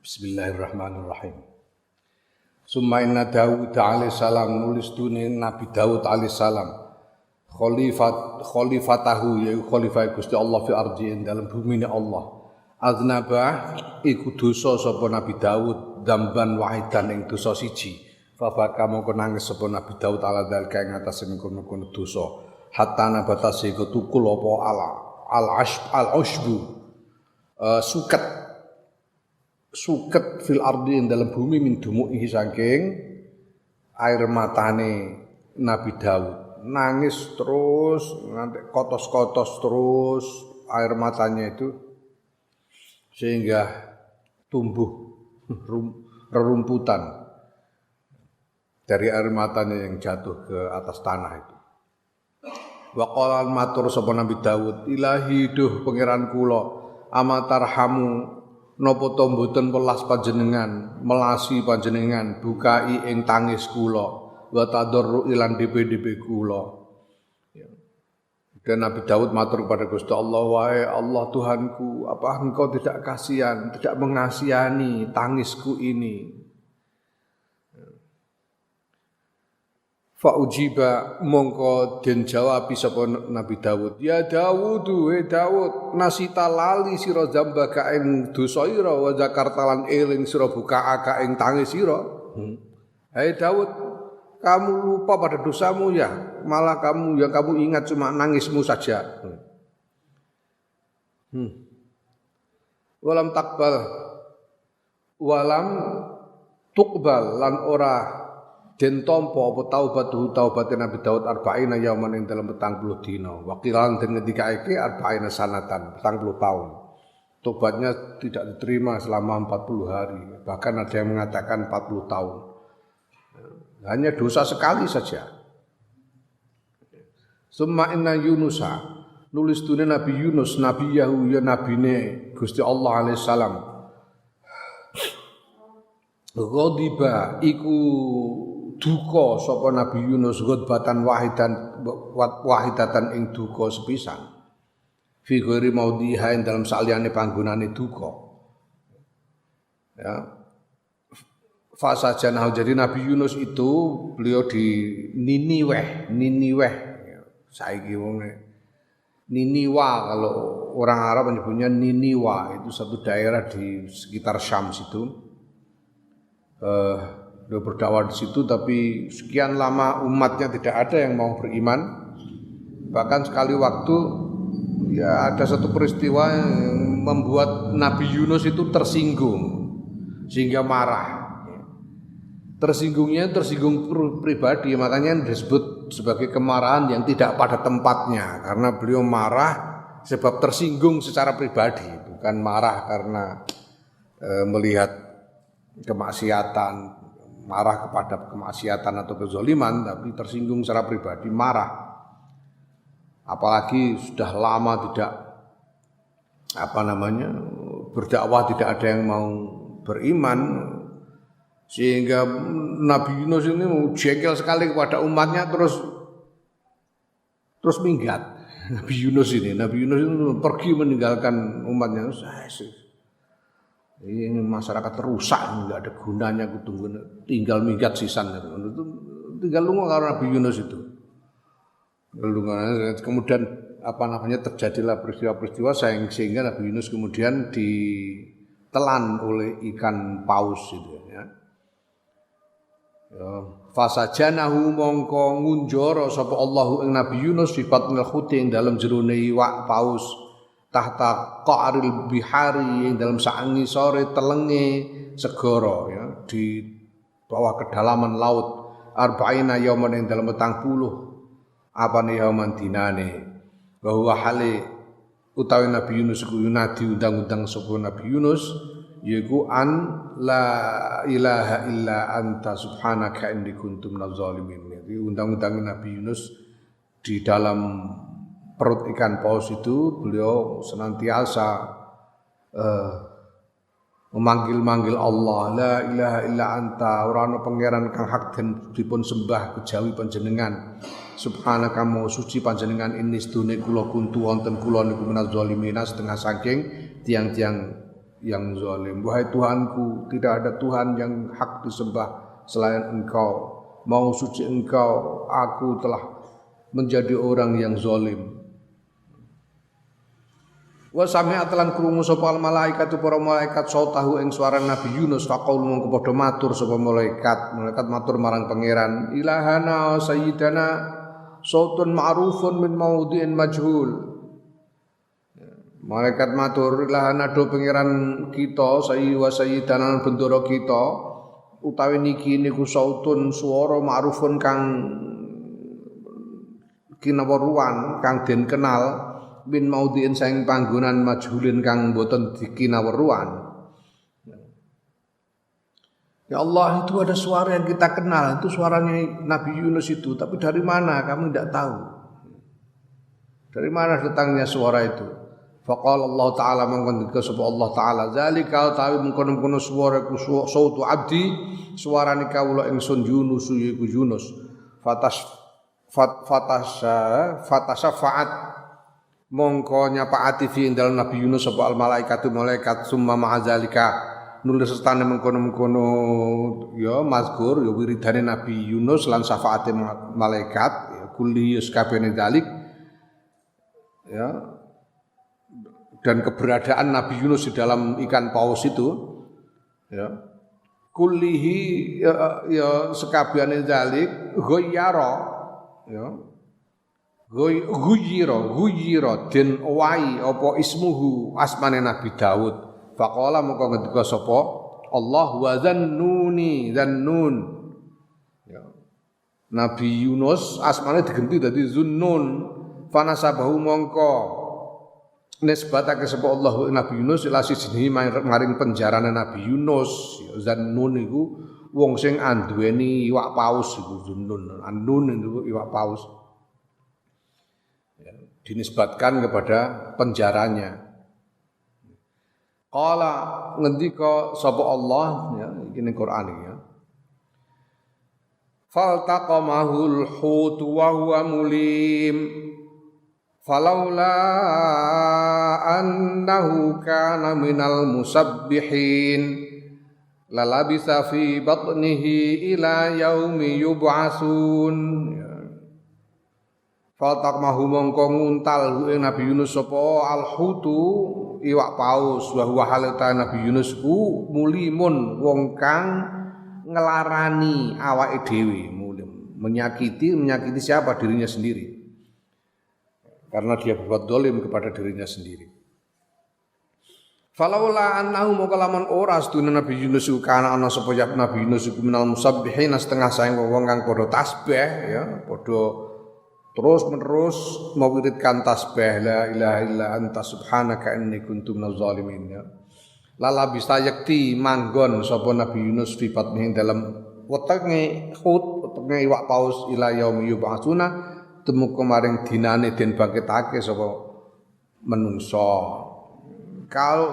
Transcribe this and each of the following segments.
Bismillahirrahmanirrahim. Summa inna Dawud alaihissalam nulis dunia Nabi Dawud alaihissalam khalifatahu yaitu khalifah Gusti Allah fi ardi ing dalam bumi ni Allah. Aznaba iku dosa sapa Nabi Dawud damban wahidan ing dosa siji. Fa baka mongko nangis sapa Nabi Dawud ala dalika ing atase mengkono-kono dosa. Hatta nabatase iku tukul apa al-ashbu suket fil ardi ing dalam bumi min dumuhi saking air matane Nabi Daud, nangis terus nganti kotos-kotos terus air matanya itu sehingga tumbuh rerumputan dari air matanya yang jatuh ke atas tanah itu. Wa qala matur sapa Nabi Daud, ilahi duh pangeran kula amatarhamu napa to mboten welas panjenengan melasi panjenengan bukai ing tangis kula wa tadarru ilan DP kula. Dan Nabi Daud matur kepada Gusti Allah, wahai Allah Tuhanku, apa engkau tidak kasihan, tidak mengasihani tangisku ini? Fa ujiba mongko den jawab sapa Nabi Dawud, ya Dawud, he Dawud, nasita lali sira zamba ka ing dosa ira wa zakarta lan eling sira buka ka ing tangis sira. Hai Dawud, kamu lupa pada dosamu ya, malah kamu ingat cuma nangismu saja. Walam tuqbal lan ora den tampa apa taubate Nabi Daud arba'ina yauman ing dalam 40 dina. Wakilan den ngendikaake arba'ina sanatan 40 tahun. Tobatnya tidak diterima selama 40 hari. Bahkan ada yang mengatakan 40 tahun. Hanya dosa sekali saja. Summa inna Yunusa nulis dunia Nabi Yunus, Nabi Yahu ya nabine Gusti Allah alaihissalam. Ghadiba iku duka sapa Nabi Yunus ghadbatan wahidatan ing duka sepisan. Fi ghairi maudhiha dalam saliyane panggonane duka. Ya. Fasa janah jadi Nabi Yunus itu beliau di Niniweh. Saiki wong Niniwa kalau orang Arab menyebutnya Niniwa, itu satu daerah di sekitar Syam situ. Dia berdakwah di situ, tapi sekian lama umatnya tidak ada yang mau beriman. Bahkan sekali waktu ya ada satu peristiwa yang membuat Nabi Yunus itu tersinggung sehingga marah. Tersinggung pribadi, makanya disebut sebagai kemarahan yang tidak pada tempatnya, karena beliau marah sebab tersinggung secara pribadi, bukan marah karena melihat kemaksiatan, marah kepada kemaksiatan atau kezaliman, tapi tersinggung secara pribadi, marah. Apalagi sudah lama tidak berdakwah, tidak ada yang mau beriman, sehingga Nabi Yunus ini jengkel sekali kepada umatnya, terus minggat. Nabi Yunus itu pergi meninggalkan umatnya. Ini masyarakat rusak, enggak ada gunanya, tinggal minggat sisan. Tinggal lunga karo Nabi Yunus itu. Kemudian terjadilah peristiwa-peristiwa sehingga Nabi Yunus kemudian ditelan oleh ikan paus itu ya. Fasajanahu mongko ngunjara sapa Allahu ing Nabi Yunus fi batnil huti ing dalem jerone iwak paus tahta qa'ril bihari ing dalam sangisore telenge segara ya, di bawah kedalaman laut arba'ina yauman ing dalam 40 apane yauman dinane bahwa hale utawi Nabi Yunus ku yunadi undang-undang sapa Nabi Yunus yaiku an la ilaha illa anta subhanaka inni kuntu minaz zalimin. Jadi undang-undang Nabi Yunus di dalam perut ikan paus itu beliau senantiasa memanggil Allah, la ilaha illa anta, ora ana pangeran kang hak den dipun sembah kejawi panjenengan. Subhanaka mau suci panjenengan ini sedune kula kuntu wonten kula niku minaz zalimin setengah saking tiang-tiang yang zalim. Wahai Tuhanku, tidak ada Tuhan yang hak disembah selain Engkau. Mau suci Engkau, aku telah menjadi orang yang zalim. Wa sami'at lan krungu sapa malaikat para malaikat sautahu ing swara Nabi Yunus faqaul mongko padha matur sapa malaikat matur marang pangeran ilahana sayyidana sautun ma'rufun min maudhi'in majhul. Malaikat matur ilahana do pangeran kita sayyidana bendoro kita utawi niki niku sautun swara ma'rufun kang kinaweruhan kang den kenal bin maudhi'in saing panggonan majhulin kang boten dikinaweruhan. Ya Allah, itu ada suara yang kita kenal, itu suaranya Nabi Yunus itu, tapi dari mana kami tidak tahu. Dari mana datangnya suara itu? Faqala Allah Ta'ala mengkondika sapa Allah Ta'ala zalika tawi mengkono-kono suara ku sautu abdi suarane kawula ingsun Yunus yaiku Yunus fatasyafaat mongko nyapaati fi indal Nabi Yunus sapa al malaikat summa ma'azalika nulis sertane mengkono-mengkono ya mazkur ya wiridane Nabi Yunus lan syafaate malaikat ya kulli kabehane dalik ya dan keberadaan Nabi Yunus di dalam ikan paus itu ya kullihi ya sekabehane dalik ghayyara ya Guyira den owahi apa ismuhu asmane Nabi Daud. Faqala moko ngendika sapa Allah wa dzannuni dzannun. Ya. Nabi Yunus asmane digenti dadi Zunnun. Fanasabahu mongko nisbatake sapa Allah Nabi Yunus ila sijine maring penjarane Nabi Yunus. Ya, Zannun iku wong sing anduweni iwak paus iku Zunnun. Annun iku iwak paus. Dinisbatkan kepada penjaranya. Qala ngendika sapa Allah ya iki Quran ya. Faltaqamahul hut wa huwa mulim falaula annahu kana minal musabbihin lalabisa fi batnihi ila yaumi yub'atsun. Faltak mahu mongko nguntal ing Nabi Yunus sapa al-hutu iwak paus wa huwa halata Nabi Yunus ku mulimun wong kang ngelarani awake dhewe mulim menyakiti siapa dirinya sendiri karena dia berbuat zalim kepada dirinya sendiri. Falaula annahu mongko lamun ora sedune Nabi Yunus kana ana sapa Nabi Yunus iku minal musabbihin setengah saing wong kang padha tasbih ya padha terus menerus mewiridkan tasbih la ilaha illa anta subhanaka inni kuntu minaz zalimin ya. Lala bisa yakti manggon sapa Nabi Yunus fi batnihi dalam wetenge iwak paus ila yaumi yub'atsuna temu kemaring dinane den bangkitake sapa menungso. Kalau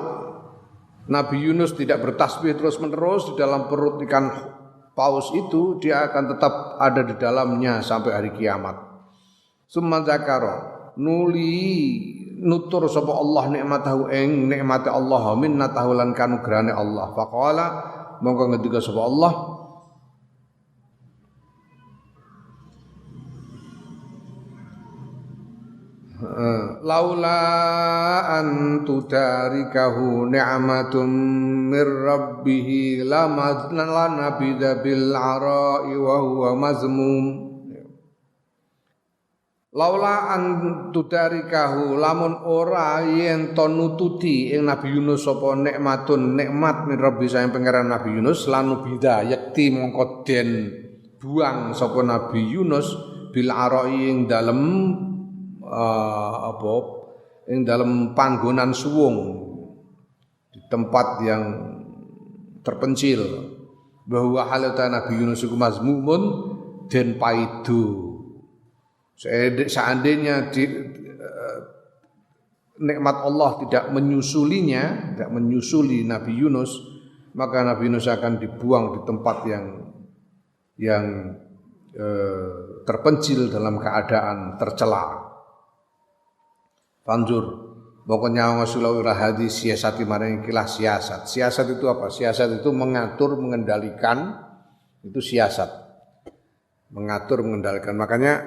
Nabi Yunus tidak bertasbih terus menerus di dalam perut ikan paus itu dia akan tetap ada di dalamnya sampai hari kiamat. Summa zakara nuli nutur sapa Allah nikmatahu ing nikmate Allah minnatahu lan kanugrahane Allah faqala mongko ngendika sapa Allah laula an tudarikahu ni'matum mir rabbih lana bidza bil ara'i wa huwa mazmum. Laula an tudarikahu lamun ora yen to nututi ing Nabi Yunus apa nikmat min Rabbi saing pangeran Nabi Yunus lan bida yakti mongko den buang sapa Nabi Yunus bil arai ing dalem ing dalem panggonan suwung di tempat yang terpencil bahwa halata Nabi Yunus iku mazmumun den paidu. Seandainya nikmat Allah tidak menyusulinya, tidak menyusuli Nabi Yunus, maka Nabi Yunus akan dibuang di tempat yang terpencil dalam keadaan tercela. Fanzur Pokoknya Rasulullah ila hadis siasati maring ikilah siasat. Siasat itu apa? Siasat itu mengatur, mengendalikan, itu siasat. Mengatur, mengendalikan. Makanya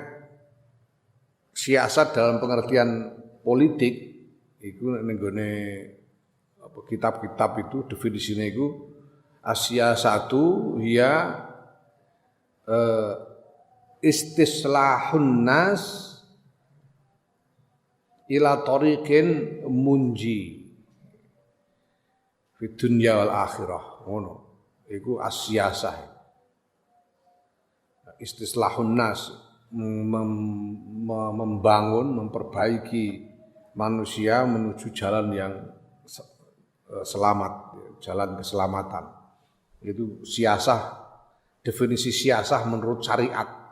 siasat dalam pengertian politik itu nenggone kitab-kitab itu definisinya itu as-siyasatu hiya istislahun nas ila tariqin munji fi dunya wal akhirah ngono iku as-siyasah istislahun nas membangun memperbaiki manusia menuju jalan yang selamat jalan keselamatan itu siasah definisi siasah menurut syariat.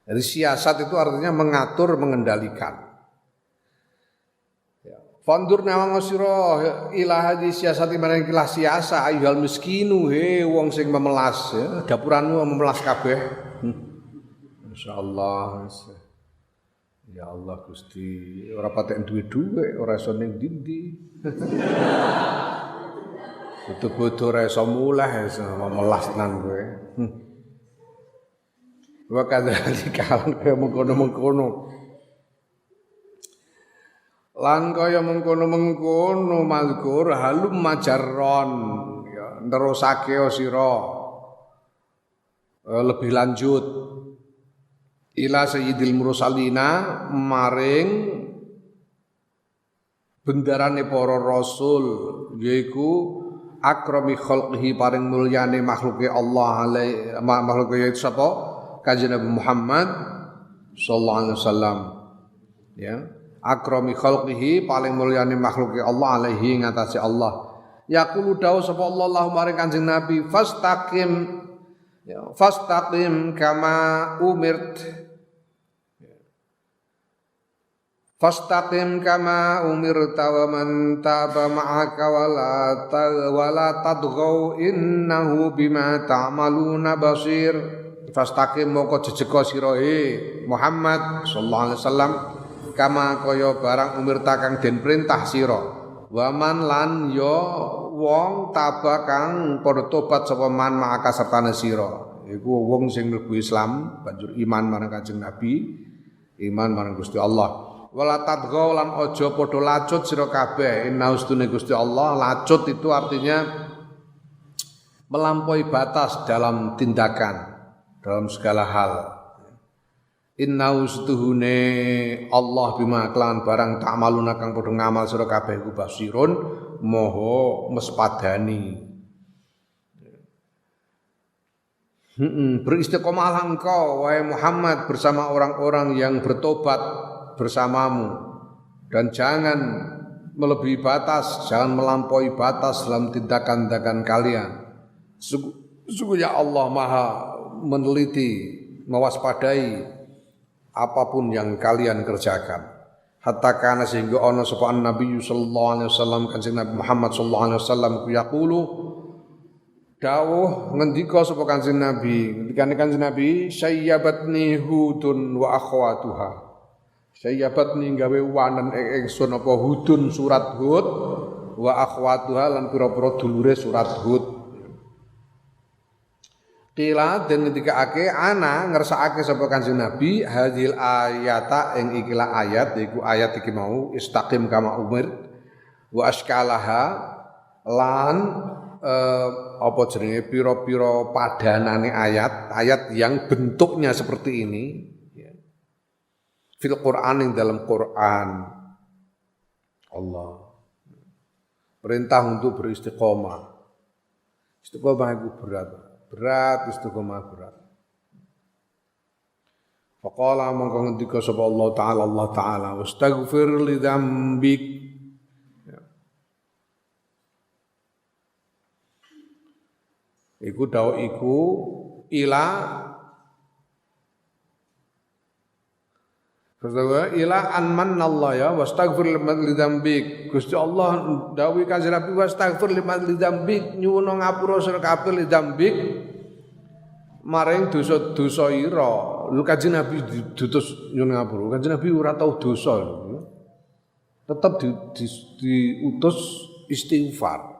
Jadi siasat itu artinya mengatur, mengendalikan. Fandur nawang sira ila hadis siasati marang ikilah siasa ayyuhal miskinu he wong sing memelas ya dapuranmu memelas kabeh. Masyaallah. Ya Allah Gusti ora patek duwe dhuwit ora iso ning ndi. Betul-betul ora iso muleh memelas tenan kowe. Wa kadzalika kaya mengkono-mengkono. Lan kaya mengkono-mengkono mazkur halum majarron ya nerusake sira lebih lanjut ila sayyidil mursalina maring bendarane para rasul yaiku akrami khalqihi paring mulyane makhluke Allah alaihi makhluke sapa Kanjeng Nabi Muhammad sallallahu alaihi wasallam ya akrami khalqihi paling mulyane makhluke Allah alaihi ngatasi Allah yaqulu dawu sapa Allah Allahumma maring Kanjeng Nabi fastaqim ya fastaqim kama umirt fastaqim kama umirta wa man taba ma'aka wala tadghaw innahu bima ta'maluna basir fastaqim moko jejeka sira Muhammad sallallahu alaihi wasallam kama kaya barang umirta kang den perintah sira waman lan ya wong taba kang padha tobat sapa man maka sertane sira iku wong sing mlebu Islam banjur iman marang Kanjeng Nabi iman marang Gusti Allah wala tadghaw lan aja padha lacut sira kabeh innaustune Gusti Allah lacut itu artinya melampaui batas dalam tindakan dalam segala hal. Inna ustuhune Allah bima klan barang ta'maluna kang padha ngamal sira kabeh iku basirun moho mespadani. Beristiqomahlah engkau wahai Muhammad bersama orang-orang yang bertobat bersamamu dan jangan melebihi batas, jangan melampaui batas dalam tindakan-tindakan kalian. Sungguhnya Allah Maha meneliti, mewaspadai apapun yang kalian kerjakan. Hatta kana sehingga ana sapa Nabi sallallahu alaihi wasallam Kanjeng Nabi Muhammad sallallahu alaihi wasallam yaqulu dawuh ngendika sapa Kanjeng Nabi, ngendikane Kanjeng Nabi sayyabatni hudun wa akhwatuha. Sayyabatni gawe wanen ingsun apa hudun surat Hud wa akhwatuha lan pira-pira dulure surat Hud. Qila dan ngendikake ana ngersakake sapa Kanjeng Nabi hadil ayata ing ikilah ayat iku ayat iki mau istaqim kama umir wa askalaha lan apa jenenge pira-pira padanane ayat yang bentuknya seperti ini ya. Fil Qur'an ing dalam Qur'an Allah perintah untuk beristiqomah. Istiqomah itu berat istiqomah berat. Faqala mongko ngendika sapa Allah taala wastaghfir li dzambik ya. Iku dawu iku ila an manallah ya wastaghfir liman lidzambik. Gusti Allah dawuh Kanjeng Nabi wastaghfir liman lidzambik nyuwun ngapura sira kabeh lidzambik maring dosa-dosa ira Lho Kanjeng Nabi diutus nyun ngapura. Kanjeng Nabi ora tau dosa. Tetap diutus istighfar.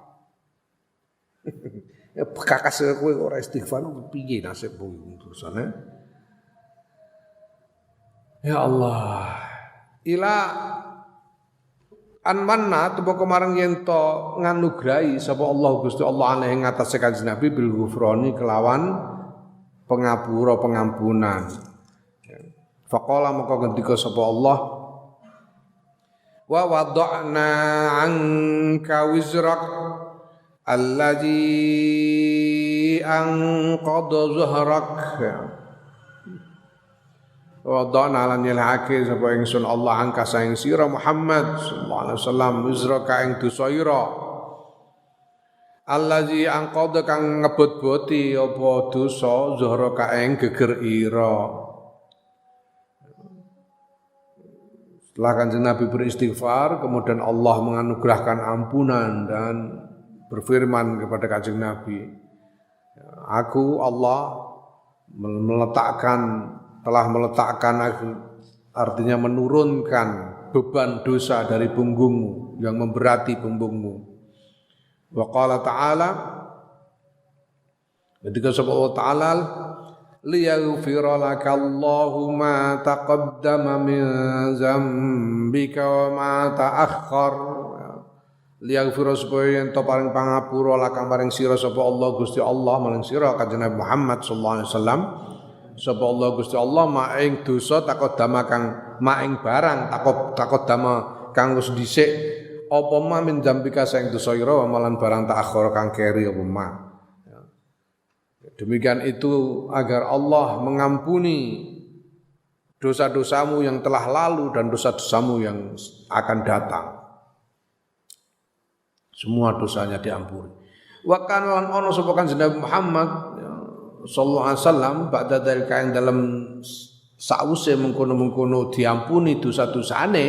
Ya kakas kowe ora istighfar piye nasibmu dosane? Ya Allah. Ila anmanna tuwa kemareng yen to nganugrahi sapa Allah Gusti Allah alaihi ngatasé Kanjeng Nabi bil ghufrani kelawan pengampunan. Faqala maka ngendika sapa Allah wa wada'na 'anka wizrak alladzi anqadha zahrak. Wadana lan nyelahake sapa ingsun Allah angka saing sira Muhammad sallallahu alaihi wasallam wizraka ing dosa ira allazi angqada kang ngebot-boti apa dosa zahraka ing geger ira. Setelah Kanjeng Nabi beristighfar kemudian Allah menganugerahkan ampunan dan berfirman kepada Kanjeng Nabi, aku Allah telah meletakkan artinya menurunkan beban dosa dari punggungmu yang memberati punggungmu. Wa qala ta'ala ketika Allah Ta'ala liyaghfira lakallahu ma taqaddama min dzambika wa ma ta'akhkhar. Liyaghfira supaya ento paring pangapura lakang paring sira sapa Allah Gusti Allah maring sira Kanjeng Nabi Muhammad sallallahu alaihi wasallam sapa Allah Gusti Allah maing dosa takodama kang maing barang takodama kang wis dhisik apa ma min dzambika sing dosa ira malan barang ta'akhkhar kang keri apa ma. Demikian itu agar Allah mengampuni dosa-dosamu yang telah lalu dan dosa-dosamu yang akan datang. Semua dosanya diampuni. Wa kana lan ana sapa Kanjeng Nabi Muhammad sallallahu alaihi wasallam ba'da dalika ing dalam sause mengkono-mengkono diampuni dosa-dosane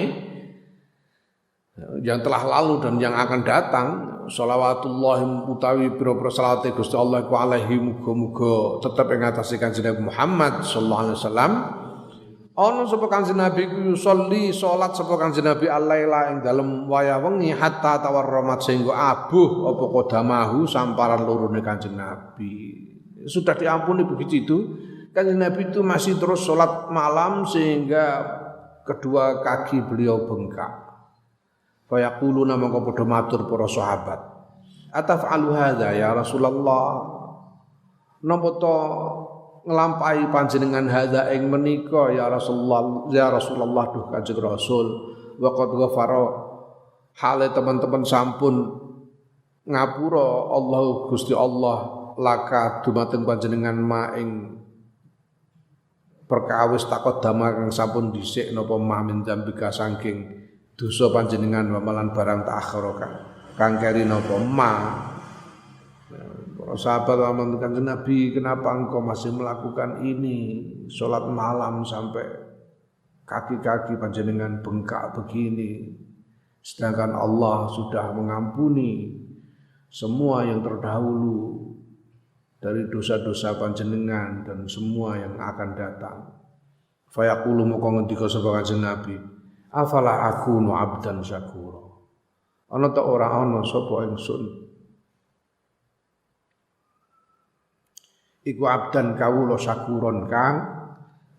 yang telah lalu dan yang akan datang. Shalawatullah utawi pira-pira salate Gusti Allah ku alaihi muga-muga tetep ing atase Kanjeng Nabi Muhammad sallallahu alaihi wasallam. Ana sapa Kanjeng Nabi ku yusolli salat sapa Kanjeng Nabi al-laila ing dalem wayah wengi hatta tawarramat sehingga abuh apa kodamahu samparan lorone Kanjeng Nabi. Sudah diampuni begitu Kanjeng Nabi itu masih terus sholat malam sehingga kedua kaki beliau bengkak. Fa yaquluna maka padha matur para sahabat, ataf'alu hadza ya Rasulullah, napa to nglampahi panjenengan hadza ing menika ya Rasulullah duh Kanjeng Rasul wa qad ghafara hale teman-teman sampun ngapura Allah Gusti Allah laka dumateng panjenengan maing perkawis takut dama kang sampun dhisik napa mah min dzambika saking dosa panjenengan wamalan barang ta'akhkhara kang keri napa mah. Para sahabat aman Kanjeng Nabi, kenapa engkau masih melakukan ini salat malam sampai kaki-kaki panjenengan bengkak begini sedangkan Allah sudah mengampuni semua yang terdahulu dari dosa-dosa panjenengan dan semua yang akan datang. Fa yaqulu moko ngendika sapa Kanjeng Nabi, afala akunu abdan syakura. Ana ta ora ana sapa ingsun iku abdan kawula syakuron kang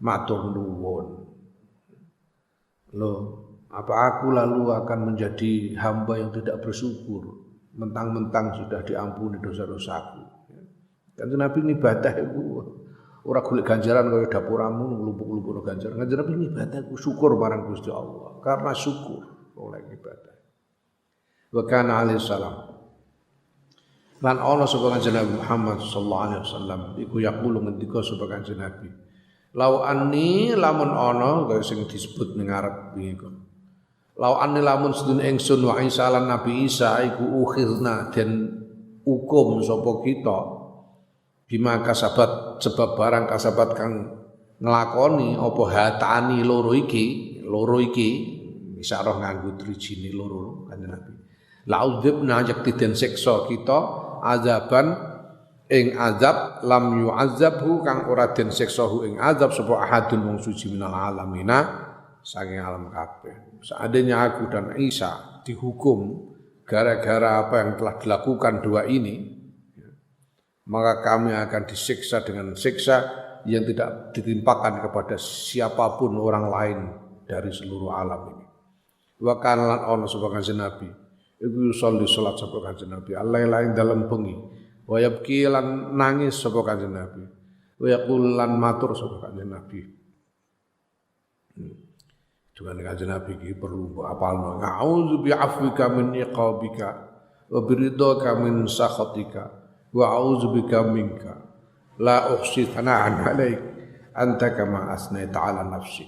matur nuwun. Loh, apa aku lalu akan menjadi hamba yang tidak bersyukur mentang-mentang sudah diampuni dosa-dosaku. Kanjeng Nabi ibadah iku ora golek ganjaran kaya dapuramu nglumpuk-lumpuk ganjaran. Kanjeng Nabi ibadah iku syukur marang Gusti Allah. Karena syukur oleh ibadah. Wa kana alaihi salam. Lan ana sapa Kanjeng Nabi Muhammad sallallahu alaihi wasallam iku yaqulu ngendika sapa Kanjeng Nabi. Lau anni lamun ana kaya sing disebut ning ngarep iku. Lau anni lamun sedune ingsun wa Isa lan Nabi Isa iku ukhirna den hukum sapa kita. Bima kasabat sebab barang kasabat kang nglakoni apa hatani loro iki isyarah nganggo trijine loro Kanjeng Nabi. La udzibna yakti den siksa kita azaban ing azab lam yu'azzabhu kang ora den siksahu ing azab sapa ahadun wong suci minal alamina saking alam kabeh. Seandainya aku dan Isa dihukum gara-gara apa yang telah dilakukan dua ini, maka kami akan disiksa dengan siksa yang tidak ditimpakan kepada siapapun orang lain dari seluruh alam ini. Wa kana lan ana sapa kanjeng Nabi iku sholli salat sapa kanjeng Nabi alaila ing dalem bengi wa yabki lan nangis sapa kanjeng Nabi wa yaqul lan matur sapa kanjeng Nabi. Dengan kanjeng Nabi iki perlu apalno a'udzu bi'afwika min iqabika wa biridhaka min sakhatika wa a'udzu bika minka la uhsi thana'an 'alaik anta kama asnaita 'ala nafsi.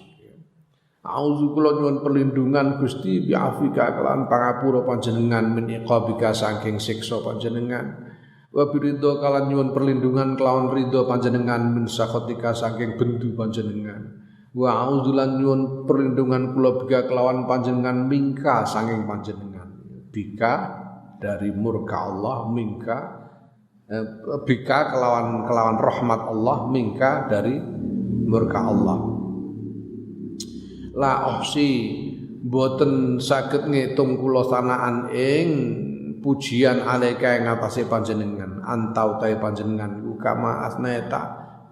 A'udzu kula nyuwun perlindungan Gusti bi'afwika kelawan pangapura panjenengan min iqabika saking siksa panjenengan wa biridhaka lan nyuwun perlindungan kelawan ridho panjenengan min sakhatika saking bendu panjenengan. Wa a'udzulan nyuwun perlindungan kula bika kelawan panjenengan mingka saking panjenengan. Bika dari murka Allah, mingka bika kelawan rahmat Allah, mingka dari murka Allah. La uhsi boten saged ngitung kula sanaan ing pujian alaika ing atase panjenengan. Antau tae panjenengan iku kama asnaeta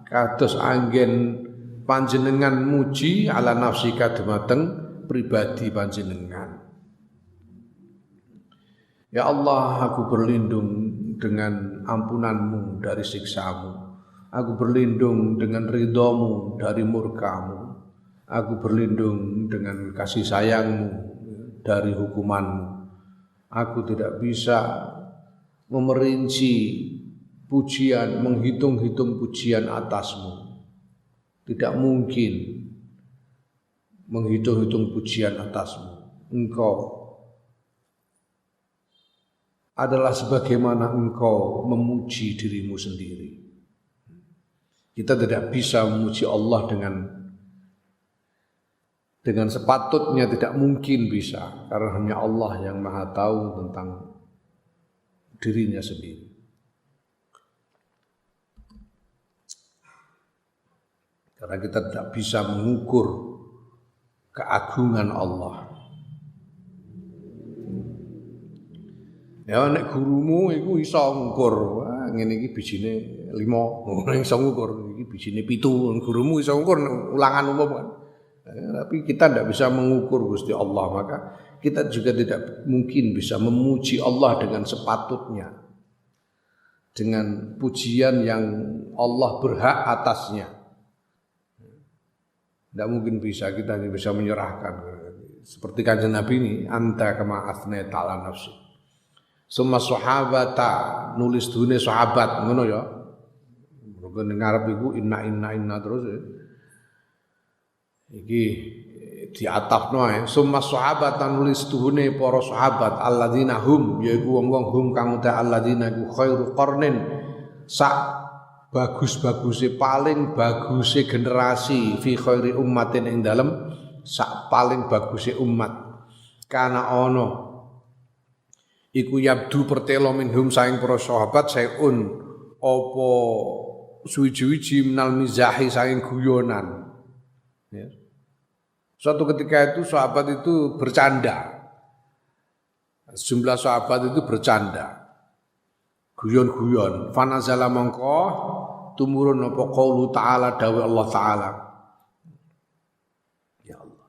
kados anggen panjenengan muji ala nafsika dumateng pribadi panjenengan. Ya Allah, aku berlindung dengan ampunanmu dari siksamu. Aku berlindung dengan ridhamu dari murkamu. Aku berlindung dengan kasih sayangmu dari hukumanmu. Aku tidak bisa memerinci pujian, menghitung-hitung pujian atasmu. Tidak mungkin menghitung-hitung pujian atasmu. Engkau adalah sebagaimana engkau memuji dirimu sendiri. Kita tidak bisa memuji Allah dengan sepatutnya, tidak mungkin bisa, karena hanya Allah yang Maha tahu tentang dirinya sendiri. Karena kita tidak bisa mengukur keagungan Allah. Ya nek gurumu iku iso ngukur, wah ngene iki bijine 5, iso ngukur iki bijine 7, gurumu iso ngukur ulangan umum kan. Tapi kita tidak bisa mengukur Gusti Allah, maka kita juga tidak mungkin bisa memuji Allah dengan sepatutnya, dengan pujian yang Allah berhak atasnya. Tidak mungkin bisa, kita hanya bisa menyerahkan. Seperti kanjeng Nabi ini, anta kama asnaita ala nafsi. Summa sahabata nulis dunia sahabat, ngono ya. Mungkin ngarep iku inna terus ya. Iki diatafno ae. Summa sahabata nulis dunia para sahabat alladzina hum yaiku wong-wong hum kang uta alladzina iku khairu qarnin sak bagus-bagusnya paling bagusnya generasi fi khairi ummatin ing dalem sak paling bagusnya umat kana ono iku yabdu pertelo minhum saing para sahabat sayun apa suwi-wiji minal mizahi saing guyonan ya. Suatu ketika itu sahabat itu bercanda, sejumlah sahabat itu bercanda guyon-guyon fanazala mongko tumurun apa qaulu ta'ala dawuh Allah taala. Ya Allah,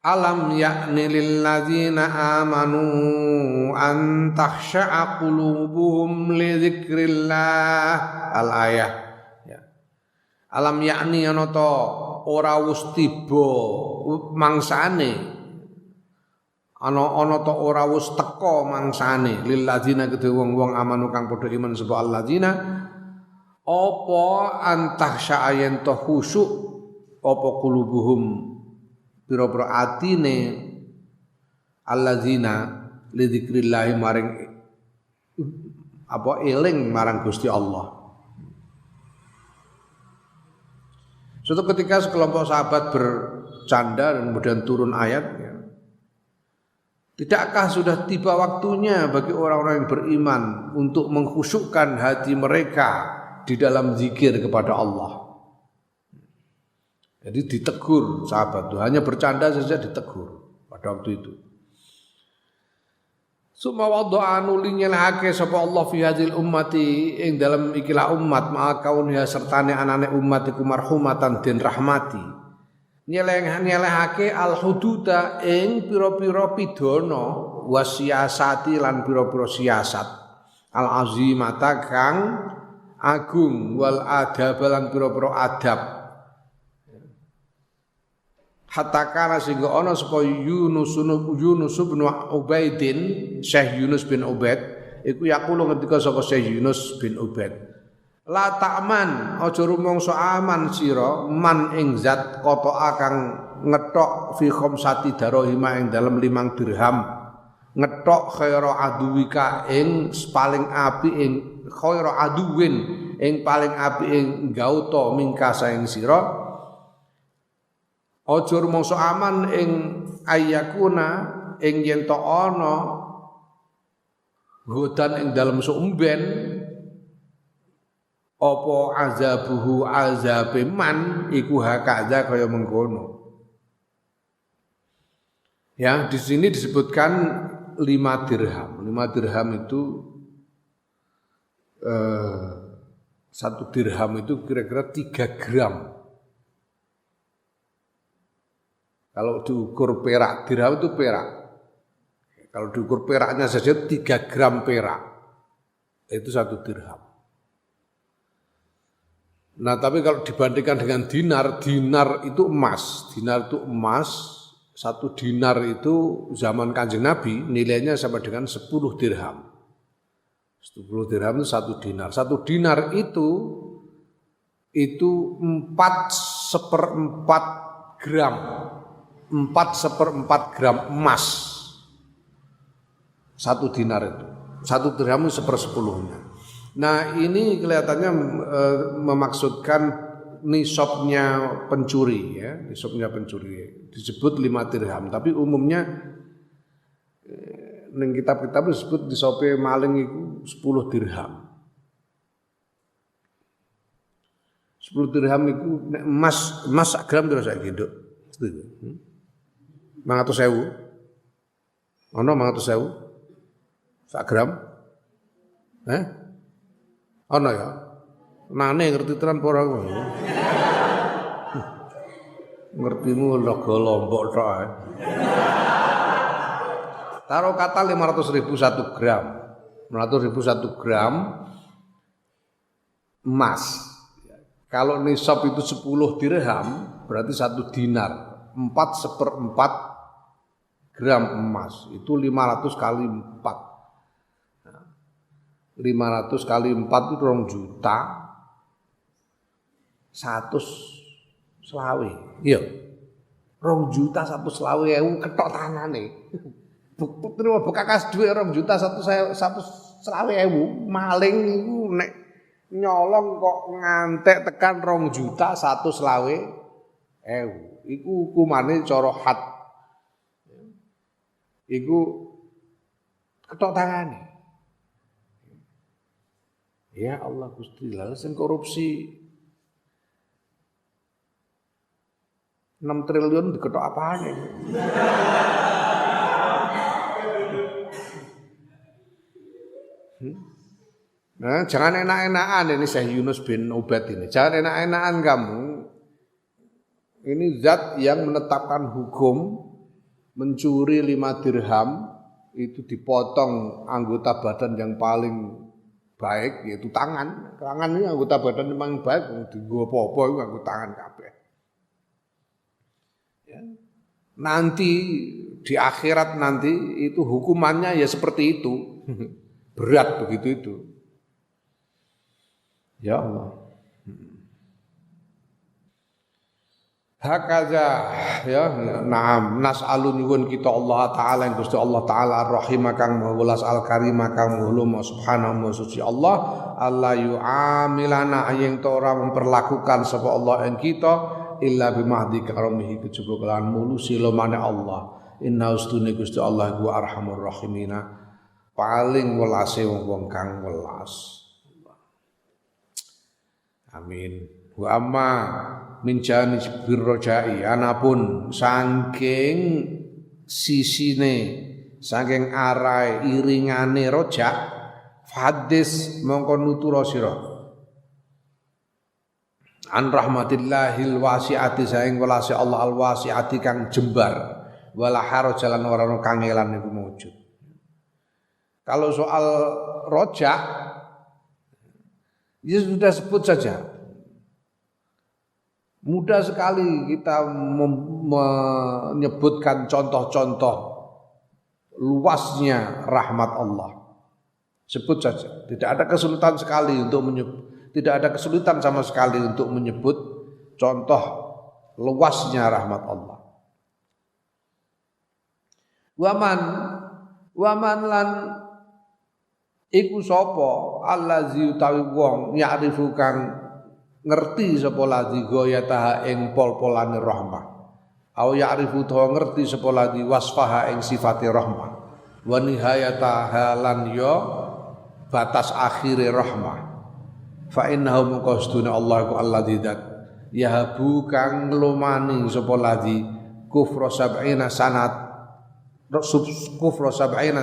alam ya'ni lil ladzina amanu an takhsha'a qulubuhum li dzikrillah al ayah ya. Alam ya'ni ana ta ora wis tiba mangsane ana ta ora wis teka mangsane lil ladzina kedhe wong-wong amanu kang padha iman sapa alladzina apa antah sa'ayen to khusyuk apa qulubuhum pira-pira atine alladzina li dzikrillah maring apa eling marang Gusti Allah. Suatu ketika sekelompok sahabat bercanda dan kemudian turun ayat ya. Tidakkah sudah tiba waktunya bagi orang-orang yang beriman untuk mengkhusyukkan hati mereka di dalam zikir kepada Allah? Jadi ditegur sahabat itu, hanya bercanda saja ditegur pada waktu itu. Suma wadha'a nuli nyelehake sapa Allah fi hadzal ummati ing dalam ikilah umat ma kaunha sertane anane umat iku marhumatan den rahmati. Nyelehake al hududa ing pira-pira pidana wasiasati lan pira-pira siasat al azimata kang agung wal adab lan pira-pira adab. Hatta kana sehingga ana sapa Yunus bin Ubaidin, Syekh Yunus bin Ubaid iku yaqulu ketika sapa Syekh Yunus bin Ubaid la ta'man aja rumangsa aman sira man ing zat kota akang ngetok fi khamsati darahima ing dalem 5 dirham ngetok khaira aduwika ing paling api ing khaira aduwin ing paling api ing gauta mingkasa ing sira aja rumangsa aman ing ayakuna ing yen to ana godan ing dalem sumben apa azabuhu azabe man iku hakaza kaya mengkono. Ya, di sini disebutkan 5 dirham. 5 dirham itu 1 dirham itu kira-kira 3 gram. Kalau diukur perak, dirham itu perak. Kalau diukur peraknya saja 3 gram perak. Itu 1 dirham. Nah, tapi kalau dibandingkan dengan dinar, dinar itu emas. Dinar itu emas, 1 dinar itu zaman Kanjeng Nabi nilainya sama dengan 10 dirham. 10 dirham itu 1 dinar. 1 dinar itu 4/4 gram. 4/4 gram emas. 1 dinar itu. 1 dirham itu 1/10-nya. Nah, ini kelihatannya memaksudkan nisabnya pencuri ya, nisabnya pencuri. Disebut 5 dirham, tapi umumnya ning kitab-kitab disebut nisabe maling itu 10 dirham. 10 dirham itu emas sak gram terus saiki, Nduk. Setuju? 500.000. Ono 500.000 sak gram? Ana ya. Nane ngerti tenan apa ora kowe? Ngertimu logo Lombok tok ae. Taruh kata 500.000 1 gram. 500.000 1 gram emas. Kalau nisab itu 10 dirham berarti 1 dinar. 4/4 gram emas. Itu 500 kali 4. 500 kali 4 itu 2 juta 120. Iya. 2 juta 120.000 ketok tangane. Bukti terima bekakas duit 2 juta 120.000 maling iku nek nyolong kok ngantek tekan 2 juta 120.000. Iku hukumane cara had. Iku ketok tangane. Ya Allah Gusti, lalu sing korupsi 6 triliun diketok apaan ya? Nah, jangan enak-enakan ini Syekh Yunus bin Ubaid ini. Jangan enak-enakan kamu. Ini zat yang menetapkan hukum mencuri 5 dirham itu dipotong anggota badan yang paling baik yaitu tangan. Tangan ini anggota badan yang paling baik, dienggo apa-apa iku nganggo tangan kabeh. Ya. Nanti di akhirat nanti itu hukumannya ya seperti itu. Berat begitu itu. Ya Allah. Hakaza ya na'am nas'alu nyuwun kita Allah taala yang Gusti Allah taala ar-rahim kang maha welas al-karim kang maha subhanahu wa suci Allah yu'amilana yang ta ora memperlakukan sapa Allah ing kita illa bimahdi karamihi kejaba kelan mulu silomane Allah inna ustune Gusti Allah iku arhamur rahimina paling welase wong kang welas. Amin. Wa amma min jani birrojai anapun saking sisine saking arahe iringane rojak hadis mongko nutura sira an rahmatillahil wasi'ati saing welase Allah al wasi'ati kang jembar wala harajalan ora ono kangelan niku mujud. Kalau soal rojak ya sudah sebut saja. Mudah sekali kita menyebutkan contoh-contoh luasnya rahmat Allah. Sebut saja. Tidak ada kesulitan sekali untuk tidak ada kesulitan sama sekali untuk menyebut contoh luasnya rahmat Allah. Waman lan iku sapa allazi utawi wong ya'rifu kang ngerti sapa ladzi goyataha ing pol-polane rahmah au ya'rifu ta ngerti sapa ladzi wasfaha ing sifate rahmah wa nihayataha lan ya batas akhire rahmah fa innahu muqastuna Allah ku alladzi dat yahabu kang nglumani sapa ladzi kufra sab'ina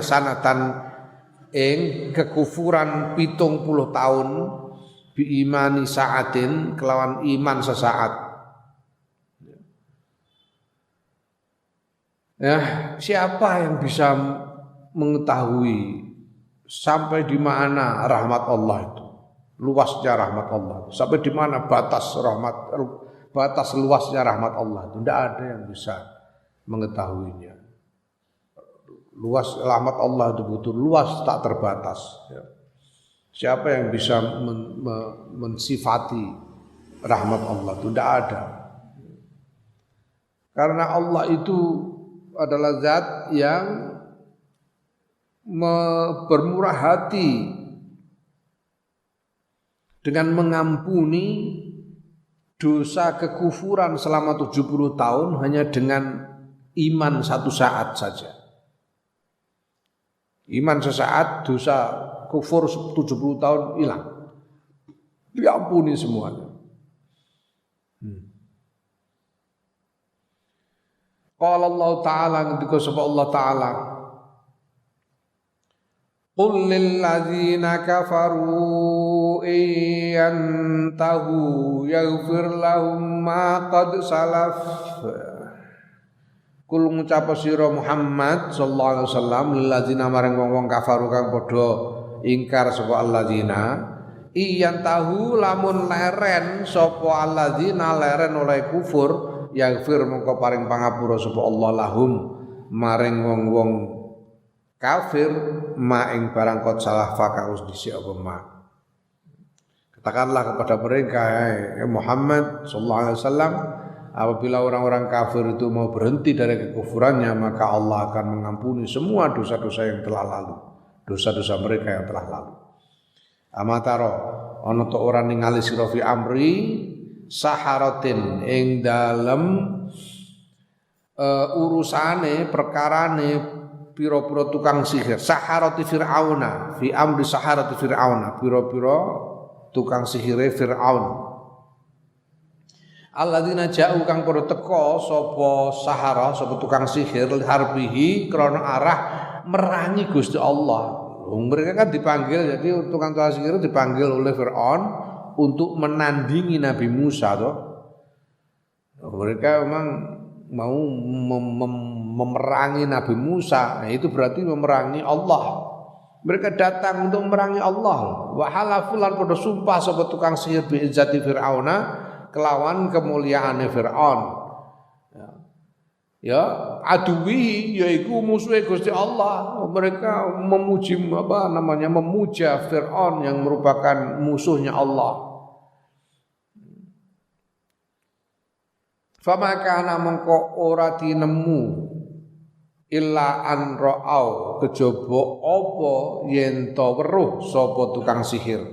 sanatan ing kekufuran 70 tahun bi imani saatin kelawan iman sesaat. Ya, siapa yang bisa mengetahui sampai di mana rahmat Allah itu? Luasnya rahmat Allah. Sampai di mana batas luasnya rahmat Allah itu? Tidak ada yang bisa mengetahuinya. Luas rahmat Allah itu betul luas tak terbatas. Ya. Siapa yang bisa mensifati rahmat Allah itu? Tidak ada. Karena Allah itu adalah zat yang bermurah hati dengan mengampuni dosa kekufuran selama 70 tahun hanya dengan iman satu saat saja. Iman sesaat, dosa kufur 70 tahun hilang. Diampuni semuanya. Qala Allah Ta'ala ketika sapa Allah Ta'ala Qul lil ladzina kafaru iyantahu yaghfir lahum ma qad salaf. Kul ngucap sira Muhammad sallallahu alaihi wasallam lil ladzina marang wong-wong kafaru kang padha ingkar sapa alladzina iyantahu lamun leren sapa alladzina leren oleh kufur yaghfir mongko paring pangapura sapa Allah lahum maring wong-wong kafir ma ing barang kot salah fakaus dhisik apa ma. Katakanlah kepada mereka Muhammad sallallahu alaihi wasallam apabila orang-orang kafir itu mau berhenti dari kekufurannya maka Allah akan mengampuni semua dosa-dosa yang telah lalu, dosa-dosa mereka yang telah lalu. Amataro ana to ora ningali sira fi amri saharatin ing dalem urusane perkarane pira-pira tukang sihir saharati fir'auna fi amri saharati fir'auna pira-pira tukang sihire Fir'aun alladzina ja'u kang padha teka sapa sahara sapa tukang sihir harbihi krana arah merangi Gusti Allah. Mereka kan dipanggil, jadi tukang sihir dipanggil oleh Fir'aun untuk menandingi Nabi Musa toh. Mereka memang mau memerangi Nabi Musa, nah itu berarti memerangi Allah. Mereka datang untuk memerangi Allah. Wa halafu lan padha sumpah sapa tukang sihir bi izzati Fir'auna kelawan kemuliaane Fir'aun. Ya, aduwi yaiku musuhe Gusti Allah. Mereka memuja Fir'aun yang merupakan musuhnya Allah. Fama kana mengko ora tinemu illa an ra'au kejaba apa yen to weruh sapa tukang sihir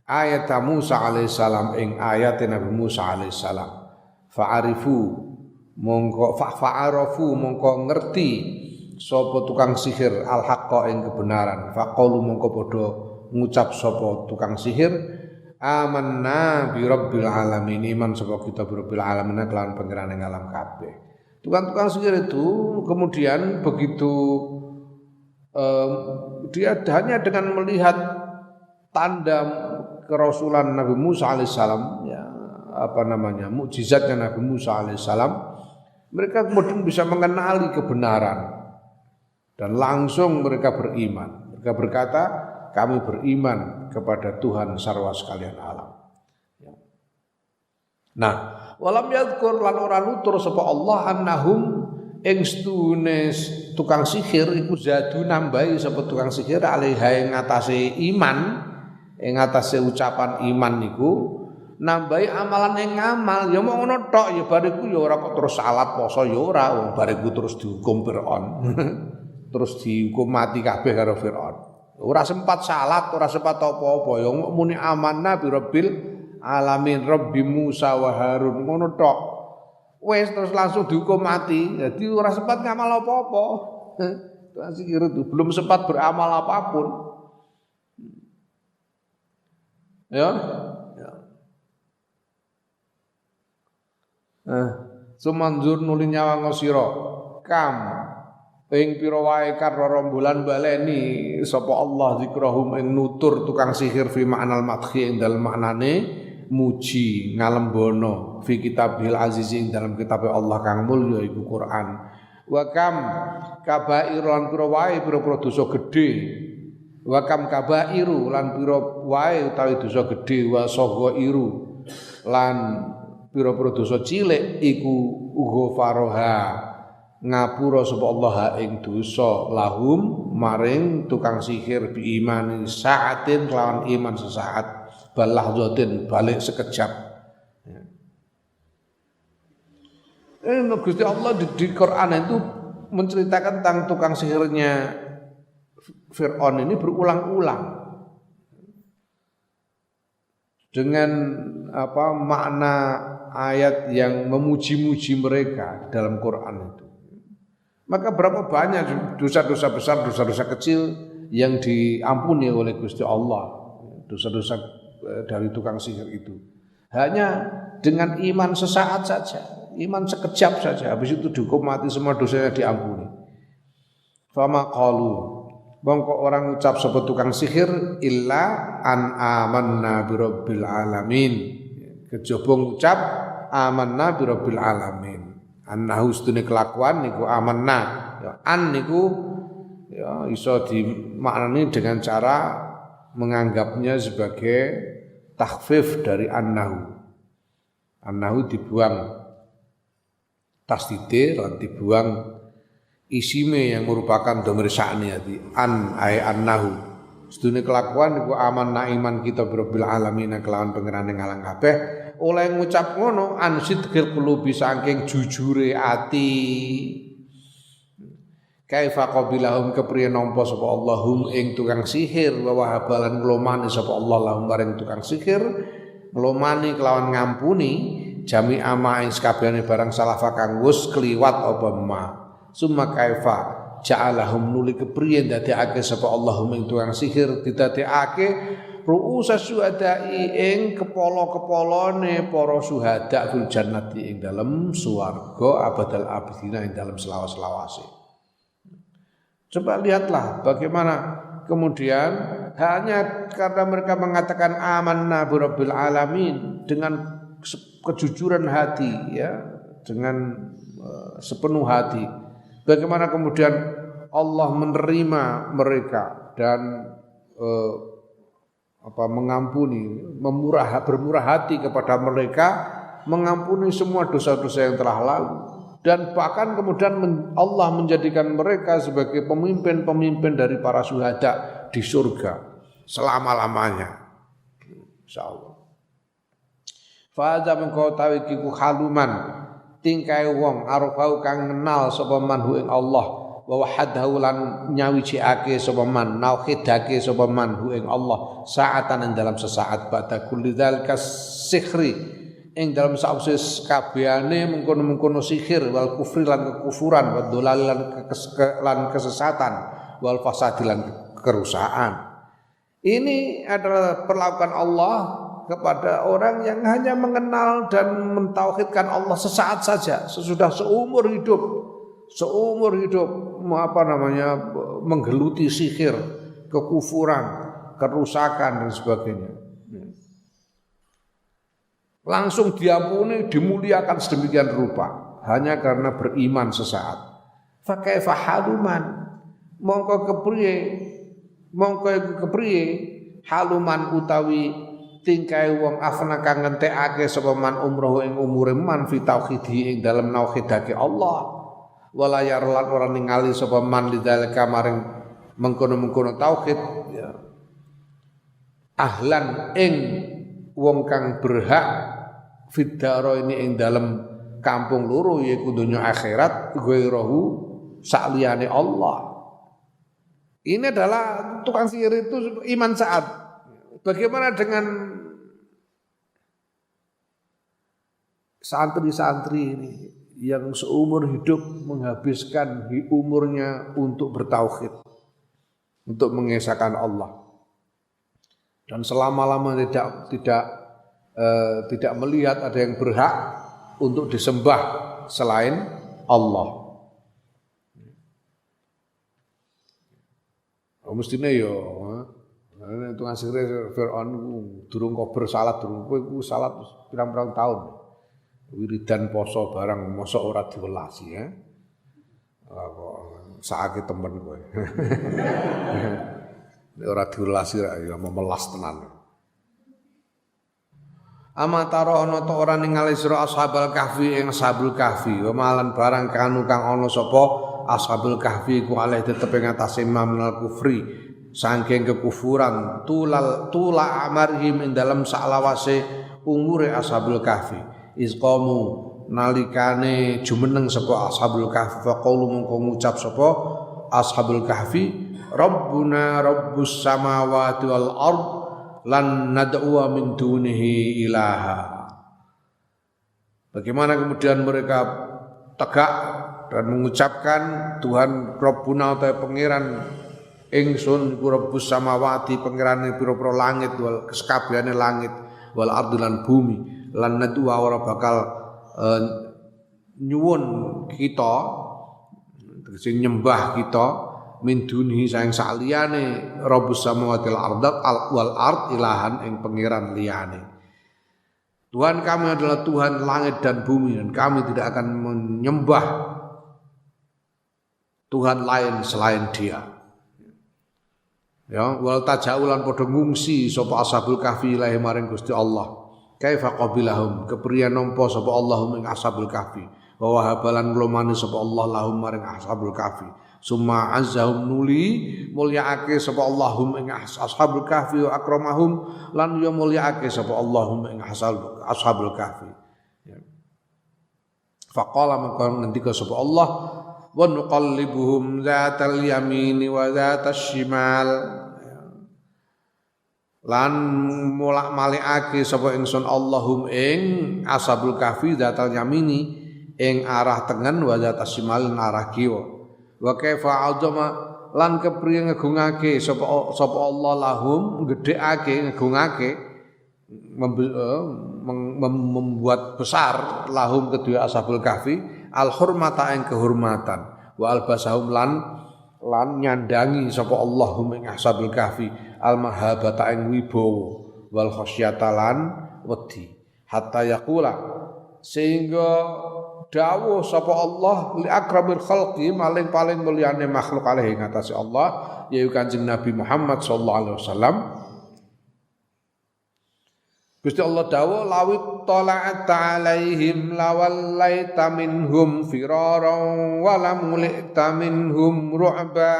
ayat Musa alaihissalam ing ayat Nabi Musa alaihissalam fa'arifu mongko fa'arafu mongko ngerti sapa tukang sihir al haqqa ing kebenaran faqalu mongko padha ngucap sapa tukang sihir amanna bi rabbil alamin iman sapa kita bi rabbil alamin kelawan pangerane alam kabeh. Tukang-tukang sihir itu kemudian begitu dia hanya dengan melihat tanda kerasulan Nabi Musa alaihissalam ya mukjizatnya Nabi Musa alaihissalam, mereka kemudian bisa mengenali kebenaran dan langsung mereka beriman. Mereka berkata, kami beriman kepada Tuhan sarwa sekalian alam. Nah, walam yadhkur lan ora nutur sapa Allah annahum ing stune tukang sihir iku zadu nambahi sapa tukang sihir alaiha ing atase iman, ing atase ucapan iman niku nambahi amalan ing ngamal ya mau ngono tok ya bariku ya ora kok terus salat poso ya ora wong bariku terus dihukum Firaun. Terus dihukum mati kabeh karo Firaun. Ora sempat salat, ora sempat apa-apa ya muni amanna bi rabbil alamin Rabbi Musa wa Harun ngono tok. Wes terus langsung dihukum mati. Jadi ora sempat ngamal apa-apa. Sihir itu belum sempat beramal apapun. Ya. Sumanzur nuli nyawang sira kam ing pira wae karo rombolan baleni sapa Allah zikrahum ing nutur tukang sihir fi ma'nal madhi ing dalem maknane muji ngalembono fi kitabil aziz ing dalam kitab Allah kang mulya iku Quran wa kam kabair lan pira wae pira dosa gedhe wa kam kabairu lan pira wae utawi dosa gedhe wa saghairu lan pira-pira dosa cilik iku uga faroha ngapura sapa Allah ing dosa lahum maring tukang sihir bi imani saatin lawan iman sesaat balahzatin balik sekejap. Gusti Allah di Quran itu menceritakan tentang tukang sihirnya Fir'aun ini berulang-ulang dengan makna ayat yang memuji-muji mereka dalam Quran itu. Maka berapa banyak dosa-dosa besar, dosa-dosa kecil yang diampuni oleh Gusti Allah, dosa-dosa dari tukang sihir itu. Hanya dengan iman sesaat saja, iman sekejap saja, habis itu dihukum mati semua dosanya diampuni. Fama qalu, mongko orang ucap sapa tukang sihir illa an amanna bi rabbil alamin. Kejaba ngucap amanna bi rabbil alamin. Annahu stune kelakuan niku amanna. Ya, an niku ya iso dimaknani dengan cara menganggapnya sebagai takhfif dari annahu. Annahu dibuang tasdid lan dibuang isime yang merupakan dhamir sya'ni ati an ay annahu. Sedune kelakuan niku amanna iman kita birabbil alamin kelawan pangerane ngalang kabeh oleh ngucap ngono ansidqil qulubi saking jujure ati kaifa qabilahum kepriye nampa sapa Allahum ing tukang sihir wa wahabalan nglomani sapa Allah lahum maring tukang sihir nglomani kelawan ngampuni jami ama ing sakabehane barang salah kang wis kliwat apa ma summa kaifa ja'alahum nuli kepriye ndadekake sapa Allahum ing tukang sihir didadekake ru'usa syuhada'i ing kepala-kepalane para syuhada fil jannati ing dalem swarga abadal abidina ing dalem selawas-lawase. Coba lihatlah bagaimana kemudian hanya karena mereka mengatakan amanna birabbil alamin dengan kejujuran hati ya, dengan sepenuh hati. Bagaimana kemudian Allah menerima mereka dan mengampuni, bermurah hati kepada mereka, mengampuni semua dosa-dosa yang telah lalu, dan bahkan kemudian Allah menjadikan mereka sebagai pemimpin-pemimpin dari para syuhada di surga selama-lamanya. Insyaallah. Fa hadza min qawtawiku haluman tingkai wong arfau kang kenal sapa manhu ing Allah wa wahadahu lan nyawijake sapa man nauhidake sapa man hu ing Allah saatan ing dalam sesaat ba'da kulli dzalika sihri ing dalam sause kabehane mengkono-mengkono sihir wal kufri lan kekufuran wa dolal lan kesesatan wal fasad lan kerusakan. Ini adalah perlakuan Allah kepada orang yang hanya mengenal dan mentauhidkan Allah sesaat saja, sesudah seumur hidup menggeluti sihir, kekufuran, kerusakan dan sebagainya. Langsung diampuni, dimuliakan sedemikian rupa hanya karena beriman sesaat. Fa kaifa haluman mongko kepriye haluman utawi tingkai wong afna kang ngentekake sapa man umroh ing umure man fi tauhidi ing dalem nauhidake Allah wala yarlan ora ningali sapa man lidzalika maring mengkono-mengkono tauhid ya. Ahlan ing wong kang berhak fidaro ini ing dalem kampung loro yaiku donya akhirat ghairahu sakliyane Allah. Ini adalah tukang sihir itu iman saat. Bagaimana dengan santri-santri ini yang seumur hidup menghabiskan umurnya untuk bertauhid, untuk mengesahkan Allah, dan selama-lamanya tidak melihat ada yang berhak untuk disembah selain Allah. Mestine yo itu ngasire Firaun durung kober salat durung kowe salat pirang-pirang tahun. Wiridan poso barang mosok ora diwelasi ya. Kok sakake temen kowe. Nek ora diwelasi ya memelas tenan. Amatara ana ta ora ningali sira ashabul kahfi ing ashabul kahfi wa malan barang kanu kang ana sapa ashabul kahfi ku alih tetep ing atase mamnal kufri saking kekufuran tula amarhim ing dalam salawase umure ashabul kahfi izqamu nalikane jumeneng sapa ashabul kahfi faqulu mongko ngucap sapa ashabul kahfi rabbuna rabbus samawati wal ard lan nad'u min dunihi ilaha. Bagaimana kemudian mereka tegak dan mengucapkan Tuhan Rabbuna utawa pangeran ingsun iku Rabbus samawati pangerane pira-pira langit wal sekabehane langit wal ardi lan bumi lan nad'u ora bakal nyuwun kita sing nyembah kita min dunhi saing saliyane Rabbus samawati wal ard ilahan ing pangeran liyane. Tuhan kami adalah Tuhan langit dan bumi dan kami tidak akan menyembah Tuhan lain selain Dia. Ya, wal tajaulan padha ngungsi sapa ashabul kahfi ilahi maring Gusti Allah. Kaifa qabilahum kepriye nampa sapa Allahum ing ashabul kahfi. Wa wahabalan glomane sapa Allah lahum maring ashabul kahfi. Summa azzahum nuli mulyaake sapa Allahum ing ashabul kahfi wa akramahum lan ya mulyaake sapa Allahum ing ashabul kahfi. Ya. Faqala maka ngendika sapa Allah wa nuqallibuhum dzatal yamini wa dzatas shimal lan mulak-malikake sapa ingsun Allahum ing ashabul kahfi dzatal yamini ing arah tengen wa dzatas shimal arah kiwa wa kaifa azama lan kepriye ngegungake sapa Allah lahum gedhekake ngegungake membuat besar lahum kedua ashabul kahfi al hurmata ing kehormatan wa albasahum lan nyandangi sapa Allahum ing ashabul kahfi al mahabata ing wibawa wal khasyata lan wedi hatta yaqula sehingga dawuh sapa Allah li akramil khalqi maling paling mulyane makhluk alaihi ngatasi Allah yaiku Kanjeng Nabi Muhammad sallallahu alaihi wasallam. Gusti Allah dawuh lawit tala'at alaihim lawallaita minhum firaran wa lam mulita minhum ru'ba.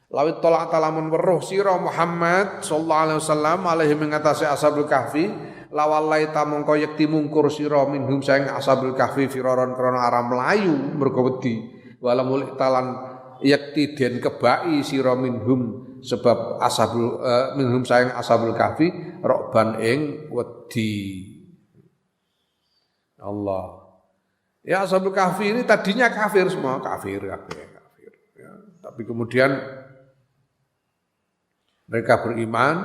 Lawit tala'at lamun weruh sira Muhammad sallallahu alaihi wasallam alaihi mengatasi ashabul kahfi lawallaita mongko yekti mungkur sira minhum saing ashabul kahfi firaran krana arah mlayu mergo wedi wa lam mulita lan yakti den kebai sira minhum sebab ashabul minhum saing ashabul kahfi rokban ing wedi Allah. Ya Ashabul Kahfi ini tadinya kafir semua, kafir. Ya. Tapi kemudian mereka beriman,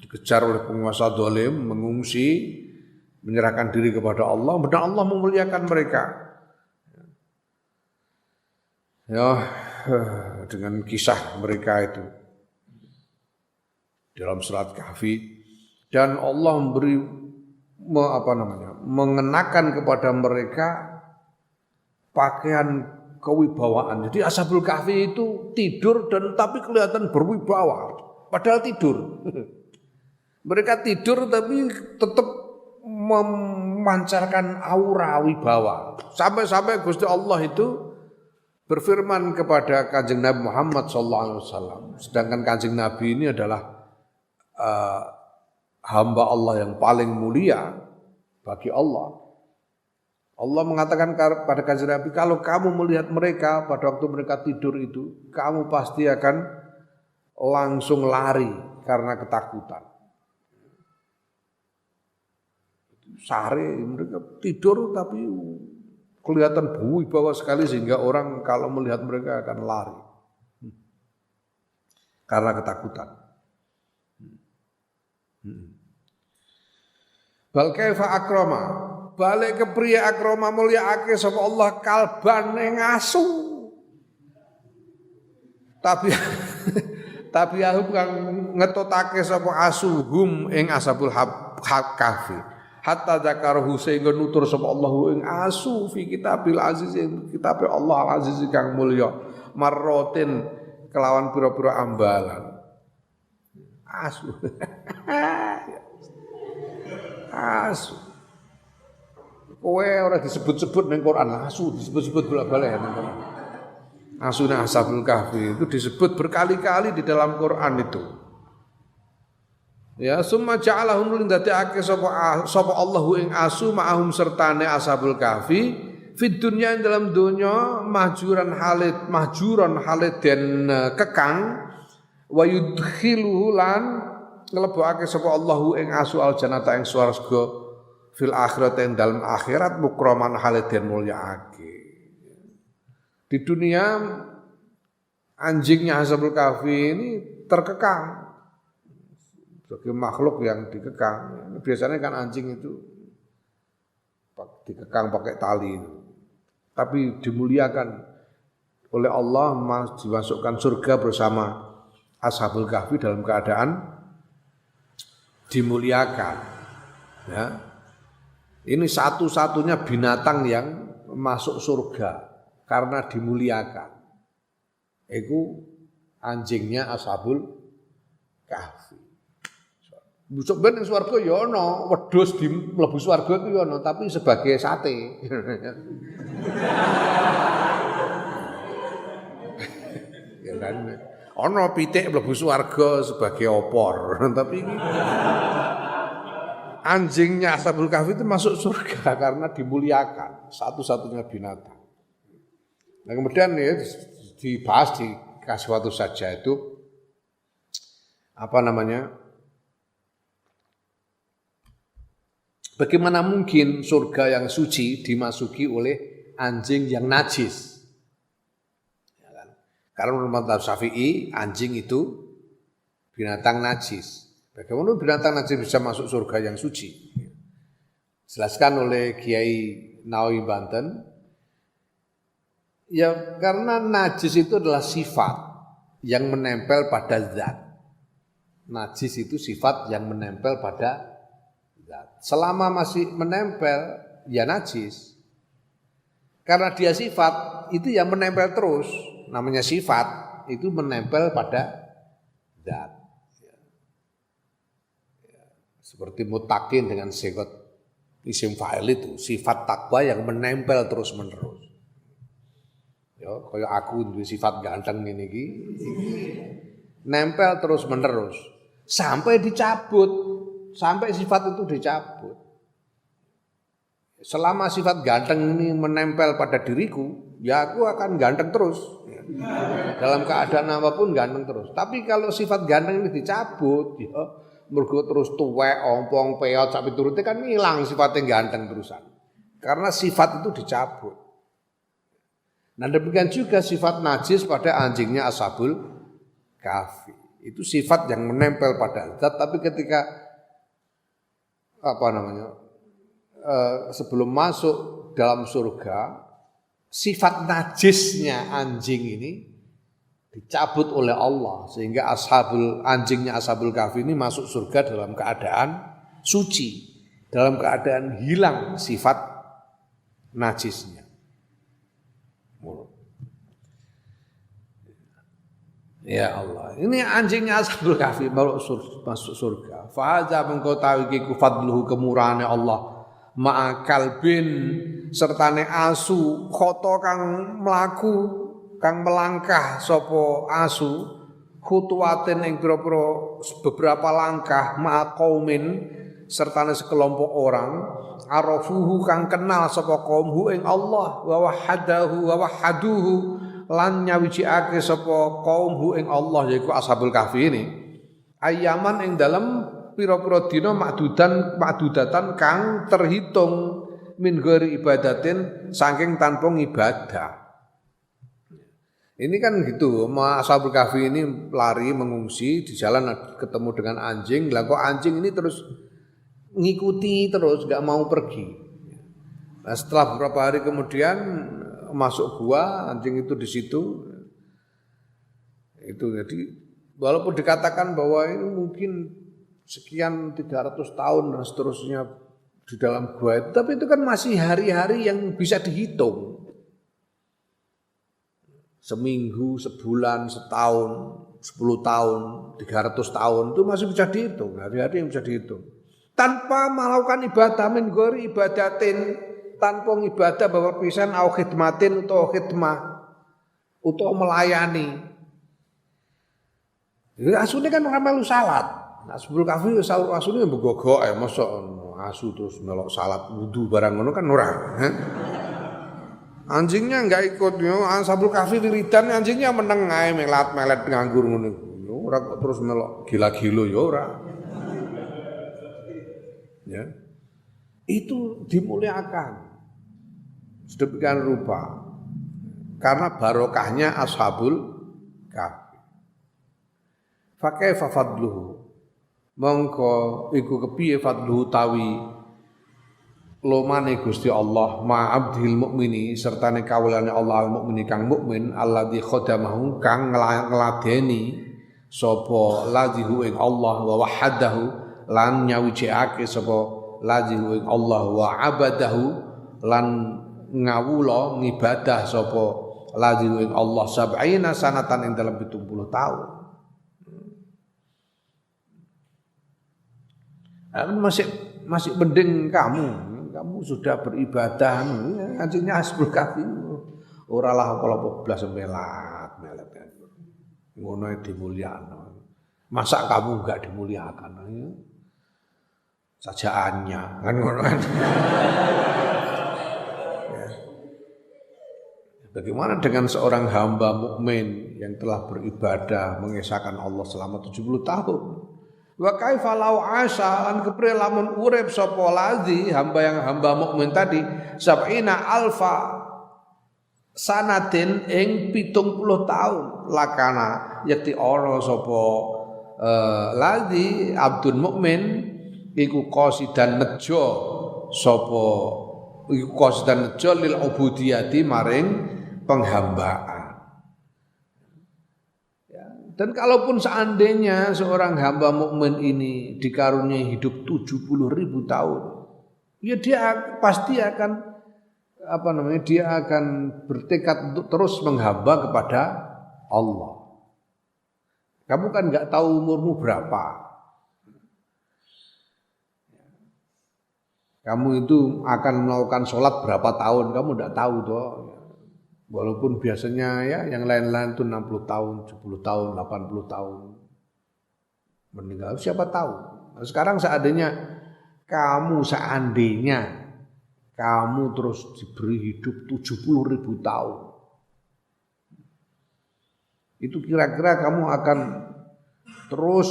dikejar oleh penguasa zalim, mengungsi, menyerahkan diri kepada Allah, dan Allah memuliakan mereka. Ya, dengan kisah mereka itu dalam surat Kahfi, dan Allah memberi mengenakan kepada mereka pakaian kewibawaan. Jadi Ashabul Kahfi itu tidur dan tapi kelihatan berwibawa, padahal tidur. Mereka tidur tapi tetap memancarkan aura wibawa. Sampai-sampai Gusti Allah itu berfirman kepada Kanjeng Nabi Muhammad SAW. Sedangkan Kanjeng Nabi ini adalah hamba Allah yang paling mulia bagi Allah. Allah mengatakan pada Kanjeng Nabi, kalau kamu melihat mereka pada waktu mereka tidur itu, kamu pasti akan langsung lari karena ketakutan. Sare mereka tidur tapi kelihatan berwibawa sekali sehingga orang kalau melihat mereka akan lari karena ketakutan. Bal kaifa akrama, balik ke pria akrama mulyaake sapa Allah kalban ing asu. Tapi aku kang ngetotake sapa asu hum ing Ashabul Kahfi. Hatta dzakarahu sehingga nutur sapa Allahu ing asu fi kitabil aziz ing kitabe Allah al aziz kang mulya marrotin kelawan pira-pira ambalan. Asu. Asu. Kowe ora disebut-sebut ning Quran, asu disebut-sebut bolak-balik ning Quran. Asuna Ashabul Kahfi itu disebut berkali-kali di dalam Quran itu. Ya summa ja'alahum lindatiake sapa Allahu ing asu ma'ahum sertane Ashabul Kahfi fid dunya dalam dunya mahjuran halid den kekang wa yudkhiluhu lan nglebokake sapa Allahu ing asu al jannata ing swarga fil akhirat ing dalam akhirat mukraman halid den mulyaake. Di dunia anjingnya Ashabul Kahfi ini terkekang sebagai makhluk yang dikekang. Biasanya kan anjing itu dikekang pakai tali itu. Tapi dimuliakan oleh Allah, dimasukkan surga bersama Ashabul Kahfi dalam keadaan dimuliakan. Ya. Ini satu-satunya binatang yang masuk surga karena dimuliakan. Itu anjingnya Ashabul Kahfi. Busuk ben ning swarga ya ana, wedhus di mlebu swarga iku ya ana, tapi sebagai sate. Ya kan. Ana pitik mlebu swarga sebagai opor, tapi ini anjingnya Ashabul Kahfi itu masuk surga karena dimuliakan, satu-satunya binatang. Nah, kemudian ya dibahas di Kaswatu Saja itu bagaimana mungkin surga yang suci dimasuki oleh anjing yang najis? Ya kan? Karena menurut mazhab Syafi'i, anjing itu binatang najis. Bagaimana binatang najis bisa masuk surga yang suci? Jelaskan oleh Kiai Nawawi Banten. Ya karena najis itu adalah sifat yang menempel pada zat. Najis itu sifat yang menempel pada selama masih menempel, ya najis. Karena dia sifat, itu yang menempel terus. Namanya sifat, itu menempel pada zat. Seperti mutakin dengan sigot isim fa'il itu, sifat takwa yang menempel terus-menerus. Ya, kayak aku duwe sifat ganteng ini iki. Nempel terus-menerus sampai dicabut. Sampai sifat itu dicabut. Selama sifat ganteng ini menempel pada diriku, ya aku akan ganteng terus. Dalam keadaan apapun ganteng terus. Tapi kalau sifat ganteng ini dicabut, ya mergo terus tuwek, ompong, peot, sampai turutnya kan hilang sifatnya ganteng terusan. karena sifat itu dicabut. Nah demikian juga sifat najis pada anjingnya Ashabul Kahfi. Itu sifat yang menempel pada zat, tapi ketika sebelum masuk dalam surga, sifat najisnya anjing ini dicabut oleh Allah sehingga anjingnya Ashabul Kahfi ini masuk surga dalam keadaan suci, dalam keadaan hilang sifat najisnya. Ya Allah, ini anjingnya Ashabul Kahfi masuk surga. Fahaza mengkotawi kiku fadluhu kemurahannya Allah ma'akal bin sertane asu khoto kang melaku kang melangkah sopo asu khutuwatin ing beberapa langkah ma'aqaumin sertane sekelompok orang arafuhu kang kenal sapa kaumhu ing Allah wa wahaduhu lan nyawijiake sapa kaumhu ing Allah yaiku Ashabul Kahfi ini ayaman ing dalam pira-pira dina makdudatan kang terhitung min ghairi ibadatin saking tanpa ibadah. Ini kan gitu, Ashabul Kahfi ini lari mengungsi di jalan ketemu dengan anjing, lah kok anjing ini terus ngikuti terus, gak mau pergi. Nah, setelah beberapa hari kemudian masuk gua, anjing itu di situ. Itu jadi walaupun dikatakan bahwa ini mungkin sekian 300 tahun dan seterusnya di dalam gua itu, tapi itu kan masih hari-hari yang bisa dihitung. Seminggu, sebulan, setahun, 10 tahun, 300 tahun itu masih bisa dihitung, hari-hari yang bisa dihitung. Tanpa melakukan ibadah min ghairi ibadatin, tanpa ibadah bahwa pisan au khidmatin utawa khidmah utawa melayani. Ya asune kan ora melu salat. Nah Ashabul Kahfi asune mbegogok mosok asu terus melok salat wudu barang ngono kan ora. Anjingnya enggak ikut yo, Ashabul Kahfi wiridan anjingnya meneng ae melet nganggur ngono. Ora kok terus melok gila-gilo yo ora. Ya. Itu dimuliakan sedemikian rupa karena barokahnya Ashabul Kahfi. Fa kaifa fadluhu mongko iku kepiye fadluhu tawi lomane Gusti Allah ma abdil mukmini sertane kawulane Allah mukmini kang mukmin alladzi khadamahu kang ngladeni sapa ladhihu ing Allah wa wahadahu lan nyawijake sapa ladhihu ing Allah wa abadahu lan ngawula ngibadah sapa ladhihu ing Allah sab'ina sanatan ing dalam 70 tahun. Masih mending kamu sudah beribadah anjingnya Ashabul Kahfi ora lah apa-apa blas melat ngono dimulyakno. Masa kamu enggak dimuliakan? Sajaannya kan ngono kan. Ya. Bagaimana dengan seorang hamba mukmin yang telah beribadah mengesahkan Allah selama 70 tahun? Wa kaifa law asha lan kepre lamun urip sapa ladzi hamba mukmin tadi sab'ina alfa sanatin ing 70 tahun lakana yakti ana sapa ladzi abdun mukmin iku qasidan nejo sapa iku qasidan nejo lil ubudiyati maring penghambaan. Dan kalaupun seandainya seorang hamba mukmin ini dikaruniai hidup 70.000 tahun, ya dia pasti akan dia akan bertekad untuk terus menghamba kepada Allah. Kamu kan nggak tahu umurmu berapa. Kamu itu akan melakukan sholat berapa tahun, kamu nggak tahu toh. Walaupun biasanya ya yang lain-lain itu 60 tahun, 70 tahun, 80 tahun meninggal, siapa tahu. Nah, sekarang seandainya kamu terus diberi hidup 70.000 tahun, itu kira-kira kamu akan terus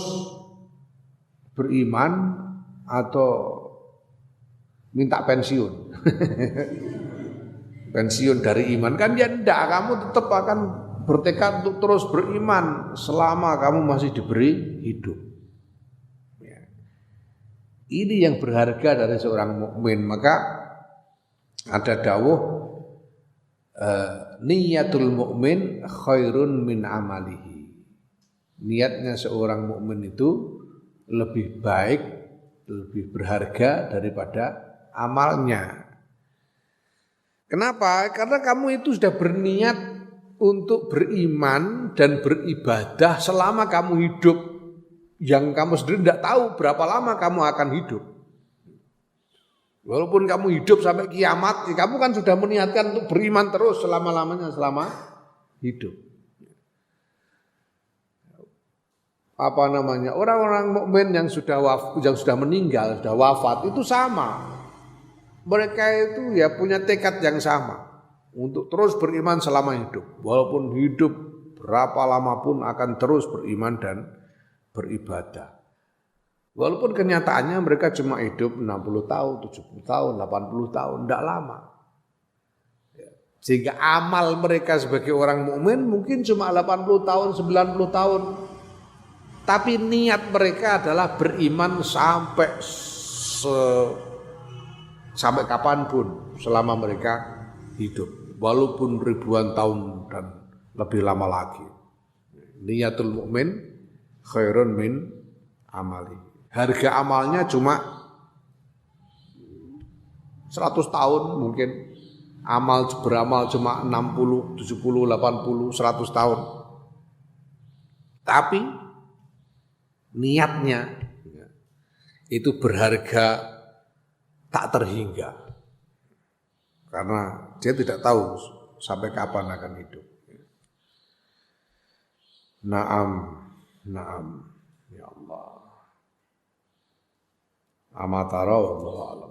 beriman atau minta pensiun. Pensiun dari iman kan ya enggak, kamu tetap akan bertekad untuk terus beriman selama kamu masih diberi hidup. Ya. Ini yang berharga dari seorang mukmin. Maka ada dawuh niyatul mukmin khairun min amalihi. Niatnya seorang mukmin itu lebih baik, lebih berharga daripada amalnya. Kenapa? Karena kamu itu sudah berniat untuk beriman dan beribadah selama kamu hidup, yang kamu sendiri tidak tahu berapa lama kamu akan hidup. Walaupun kamu hidup sampai kiamat, kamu kan sudah meniatkan untuk beriman terus selama-lamanya, selama hidup. Apa namanya, orang-orang mukmin yang sudah meninggal, sudah wafat itu sama. Mereka itu ya punya tekad yang sama untuk terus beriman selama hidup. Walaupun hidup berapa lama pun akan terus beriman dan beribadah. Walaupun kenyataannya mereka cuma hidup 60 tahun, 70 tahun, 80 tahun, tidak lama. Sehingga amal mereka sebagai orang mukmin mungkin cuma 80 tahun, 90 tahun. Tapi niat mereka adalah beriman sampai kapanpun selama mereka hidup, walaupun ribuan tahun dan lebih lama lagi. Niyatul mukmin khairun min amali. Harga amalnya cuma 100 tahun mungkin. Beramal cuma 60, 70, 80, 100 tahun. Tapi niatnya itu berharga tak terhingga. Karena dia tidak tahu sampai kapan akan hidup. Naam, ya Allah. Amatara wallahu a'lam.